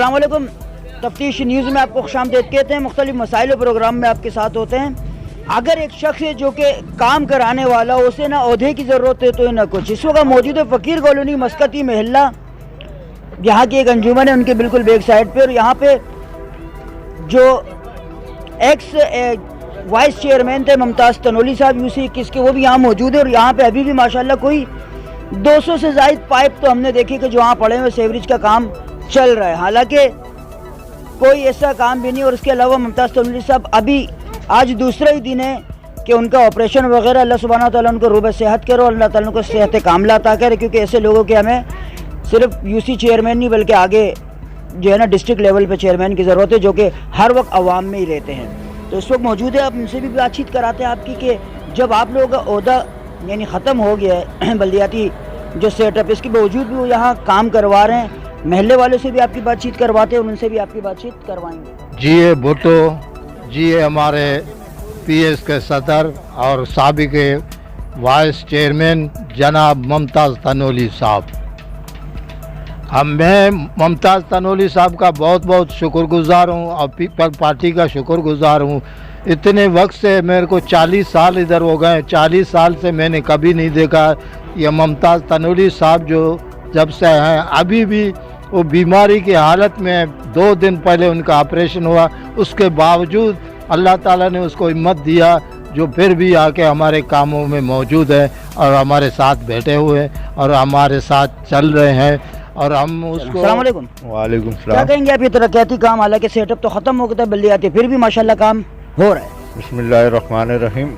السلام علیکم. تفتیش نیوز میں آپ کو خوشامدید کہتے ہیں. مختلف مسائل و پروگرام میں آپ کے ساتھ ہوتے ہیں. اگر ایک شخص ہے جو کہ کام کرانے والا اسے نہ عہدے کی ضرورت ہے تو نہ کچھ. اس وقت موجود ہے فقیر کالونی مسکتی محلہ, یہاں کی ایک انجمن ہے ان کے بالکل بیک سائڈ پہ, اور یہاں پہ جو ایکس وائس چیئرمین تھے ممتاز تنولی صاحب UC21 کے, وہ بھی یہاں موجود ہے. اور یہاں پہ ابھی بھی ماشاءاللہ کوئی 200 سے زائد پائپ تو ہم نے دیکھے کہ جو وہاں پڑے ہوئے سیوریج کا کام چل رہا ہے, حالانکہ کوئی ایسا کام بھی نہیں. اور اس کے علاوہ ممتاز تنولی صاحب ابھی آج دوسرا ہی دن ہے کہ ان کا آپریشن وغیرہ, اللہ سبحانہ تعالیٰ ان کو روبہ صحت کرو, اللہ تعالیٰ ان کو صحت کاملہ عطا کرے, کیونکہ ایسے لوگوں کے ہمیں صرف UC چیئرمین نہیں بلکہ آگے جو ہے نا ڈسٹرکٹ لیول پہ چیئرمین کی ضرورت ہے, جو کہ ہر وقت عوام میں ہی رہتے ہیں. تو اس وقت موجود ہے, آپ ان سے بھی بات چیت کراتے ہیں آپ کی کہ جب آپ لوگوں کا عہدہ یعنی ختم ہو گیا ہے بلدیاتی جو سیٹ اپ, اس کے باوجود بھی وہ یہاں کام کروا رہے ہیں, محلے والوں سے بھی آپ کی بات چیت کرواتے ہیں اور ان سے بھی آپ کی بات چیت کروائیں گے. جی اے بھٹو جی اے ہمارے PS کے صدر اور سابق وائس چیئرمین جناب ممتاز تنولی صاحب, میں ممتاز تنولی صاحب کا بہت بہت شکر گزار ہوں اور پیپل پارٹی کا شکر گزار ہوں. اتنے وقت سے میرے کو 40 سال ادھر ہو گئے, 40 سال سے میں نے کبھی نہیں دیکھا یہ ممتاز تنولی صاحب جو جب سے ہیں ابھی بھی وہ بیماری کی حالت میں 2 دن پہلے ان کا آپریشن ہوا, اس کے باوجود اللہ تعالیٰ نے اس کو ہمت دیا جو پھر بھی آ کے ہمارے کاموں میں موجود ہے اور ہمارے ساتھ بیٹھے ہوئے اور ہمارے ساتھ چل رہے ہیں. اور ہم اس کو السلام علیکم. وعلیکم کیا السلام. کہیں گے آپ یہ ترقیاتی کام, حالانکہ سیٹ اپ تو ختم ہو گیا تھا بلدیاتی, پھر بھی ماشاءاللہ کام ہو رہا ہے؟ بسم اللہ الرحمن الرحیم.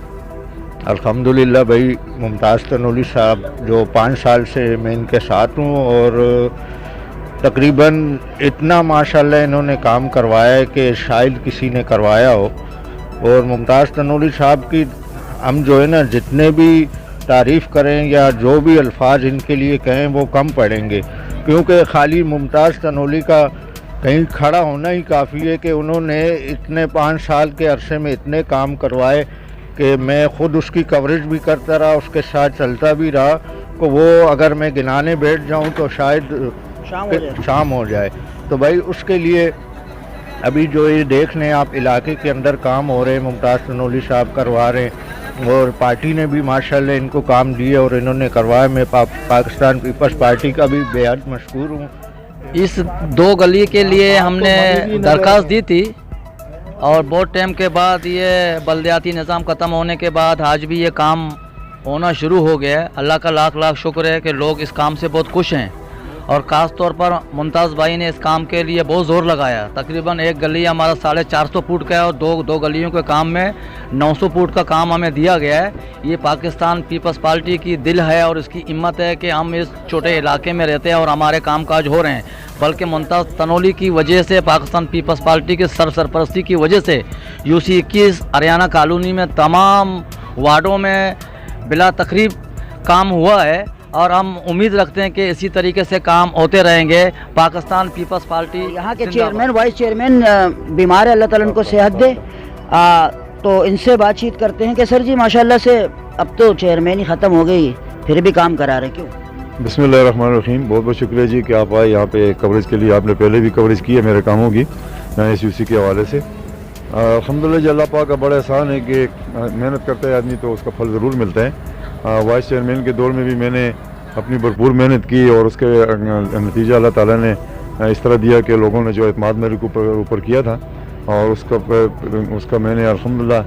الحمدللہ بھائی, ممتاز تنولی صاحب جو 5 سال سے میں ان کے ساتھ ہوں اور تقریباً اتنا ماشاءاللہ انہوں نے کام کروایا ہے کہ شاید کسی نے کروایا ہو. اور ممتاز تنولی صاحب کی ہم جو ہے نا جتنے بھی تعریف کریں یا جو بھی الفاظ ان کے لیے کہیں وہ کم پڑیں گے, کیونکہ خالی ممتاز تنولی کا کہیں کھڑا ہونا ہی کافی ہے کہ انہوں نے اتنے 5 سال کے عرصے میں اتنے کام کروائے کہ میں خود اس کی کوریج بھی کرتا رہا, اس کے ساتھ چلتا بھی رہا. کہ وہ اگر میں گنانے بیٹھ جاؤں تو شاید شام ہو جائے. تو بھائی اس کے لیے ابھی جو یہ دیکھ لیں آپ علاقے کے اندر کام ہو رہے ہیں, ممتاز تنولی صاحب کروا رہے ہیں اور پارٹی نے بھی ماشاءاللہ ان کو کام دیے اور انہوں نے کروایا. میں پاکستان پیپلز پارٹی کا بھی بے حد مشکور ہوں. اس 2 گلی کے لیے ہم نے درخواست دی تھی اور بہت ٹائم کے بعد یہ بلدیاتی نظام ختم ہونے کے بعد آج بھی یہ کام ہونا شروع ہو گیا ہے. اللہ کا لاکھ لاکھ شکر ہے کہ لوگ اس کام سے بہت خوش ہیں اور خاص طور پر ممتاز بھائی نے اس کام کے لیے بہت زور لگایا. تقریباً ایک گلی ہمارا 450 فٹ کا ہے اور دو گلیوں کے کام میں 900 فٹ کا کام ہمیں دیا گیا ہے. یہ پاکستان پیپلز پارٹی کی دل ہے اور اس کی ہمت ہے کہ ہم اس چھوٹے علاقے میں رہتے ہیں اور ہمارے کام کاج ہو رہے ہیں. بلکہ ممتاز تنولی کی وجہ سے, پاکستان پیپلز پارٹی کے سرپرستی کی وجہ سے UC21 ہریانہ کالونی میں تمام وارڈوں میں بلا تقریب کام ہوا ہے اور ہم امید رکھتے ہیں کہ اسی طریقے سے کام ہوتے رہیں گے. پاکستان پیپلز پارٹی یہاں کے چیئرمین وائس چیئرمین بیمار ہے, اللہ تعالیٰ ان کو صحت دے, تو ان سے بات چیت کرتے ہیں کہ سر جی ماشاءاللہ سے اب تو چیئرمین ہی ختم ہو گئی, پھر بھی کام کرا رہے, کیوں؟ بسم اللہ الرحمن الرحیم. بہت بہت شکریہ جی کہ آپ آئے یہاں پہ کوریج کے لیے. آپ نے پہلے بھی کوریج کی ہے میرے کاموں کی اس UC کے حوالے سے. الحمدللہ جی, اللہ پاک کا بڑا احسان ہے کہ محنت کرتا ہے آدمی تو اس کا پھل ضرور ملتا ہے. وائس چیئرمین کے دور میں بھی میں نے اپنی بھرپور محنت کی اور اس کے نتیجہ اللہ تعالیٰ نے اس طرح دیا کہ لوگوں نے جو اعتماد میرے اوپر کیا تھا اور اس کا میں نے الحمدللہ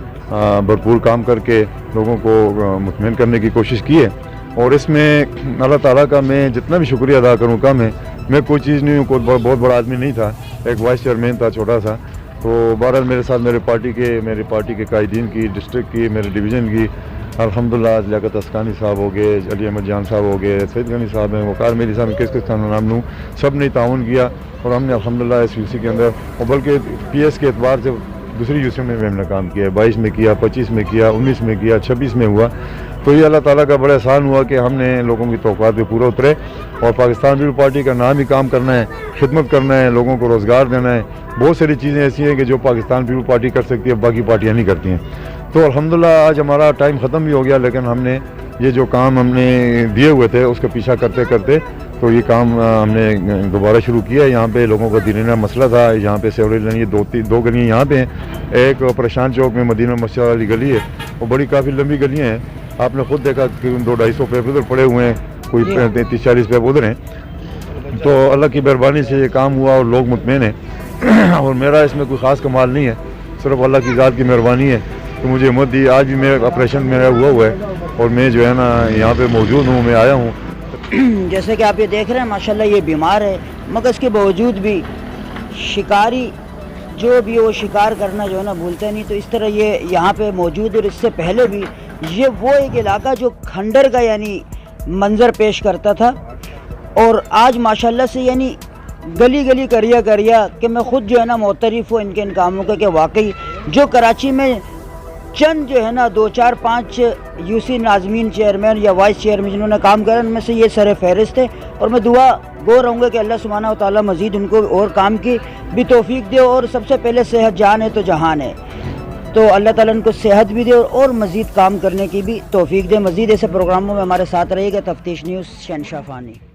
بھرپور کام کر کے لوگوں کو مطمئن کرنے کی کوشش کی ہے. اور اس میں اللہ تعالیٰ کا میں جتنا بھی شکریہ ادا کروں کم ہے. میں کوئی چیز نہیں ہوں, کوئی بہت بڑا آدمی نہیں تھا, ایک وائس چیئرمین تھا چھوٹا سا. تو بہرحال میرے ساتھ میرے پارٹی کے قائدین کی, ڈسٹرکٹ کی, میرے ڈویژن کی, الحمدللہ لیاقت اسکانی صاحب ہو گئے, علی احمد جان صاحب ہو گئے, سید غنی صاحب ہیں, وقار میری صاحب, کس کا نام لوں, سب نے تعاون کیا اور ہم نے الحمدللہ اس UC کے اندر, اور بلکہ PS کے اعتبار سے دوسری UC میں ہم نے کام کیا ہے. 22 میں کیا, 25 میں کیا, 19 میں کیا, 26 میں ہوا. تو یہ اللہ تعالیٰ کا بڑا احسان ہوا کہ ہم نے لوگوں کی توقعات پہ پورا اترے اور پاکستان پیپل پارٹی کا نام ہی کام کرنا ہے, خدمت کرنا ہے, لوگوں کو روزگار دینا ہے. بہت ساری چیزیں ایسی ہیں کہ جو پاکستان پیپل پارٹی کر سکتی ہے, باقی پارٹیاں نہیں کرتی ہیں. تو الحمدللہ آج ہمارا ٹائم ختم بھی ہو گیا, لیکن ہم نے یہ جو کام ہم نے دیے ہوئے تھے اس کا پیچھا کرتے کرتے تو یہ کام ہم نے دوبارہ شروع کیا ہے. یہاں پہ لوگوں کا دیرینہ مسئلہ تھا. یہاں پہ سیوریج لائن یہ دو گلیاں یہاں پہ ہیں. ایک پریشان چوک میں مدینہ مسجد والی گلی ہے, وہ بڑی کافی لمبی گلیاں ہیں. آپ نے خود دیکھا کہ 200-250 پیپ ادھر پڑے ہوئے ہیں, کوئی 30-40 پیپ ادھر ہیں. تو اللہ کی مہربانی سے یہ کام ہوا اور لوگ مطمئن ہیں. اور میرا اس میں کوئی خاص کمال نہیں ہے, صرف اللہ کی ذات کی مہربانی ہے کہ مجھے ہمت دی. آج بھی میرا آپریشن میرا ہوا ہے اور میں جو ہے نا یہاں پہ موجود ہوں, میں آیا ہوں. جیسے کہ آپ یہ دیکھ رہے ہیں ماشاءاللہ یہ بیمار ہے, مگر اس کے باوجود بھی شکاری جو بھی وہ شکار کرنا جو ہے نا بھولتے نہیں. تو اس طرح یہ یہاں پہ موجود, اور اس سے پہلے بھی یہ وہ ایک علاقہ جو کھنڈر کا یعنی منظر پیش کرتا تھا, اور آج ماشاءاللہ سے یعنی گلی گلی کریا کہ میں خود جو ہے نا معترف ہوں ان کاموں کا, کہ واقعی جو کراچی میں چند جو ہے نا 2-4-5 یوسی ناظمین چیئرمین یا وائس چیئرمین جنہوں نے کام کرا, ان میں سے یہ سر فہرست ہے. اور میں دعا گو رہوں گا کہ اللہ سبحانہ و تعالیٰ مزید ان کو اور کام کی بھی توفیق دے. اور سب سے پہلے صحت جان ہے تو جہان ہے, تو اللہ تعالیٰ ان کو صحت بھی دے اور مزید کام کرنے کی بھی توفیق دے. مزید ایسے پروگراموں میں ہمارے ساتھ رہے گا. تفتیش نیوز شہنشاہ فانی.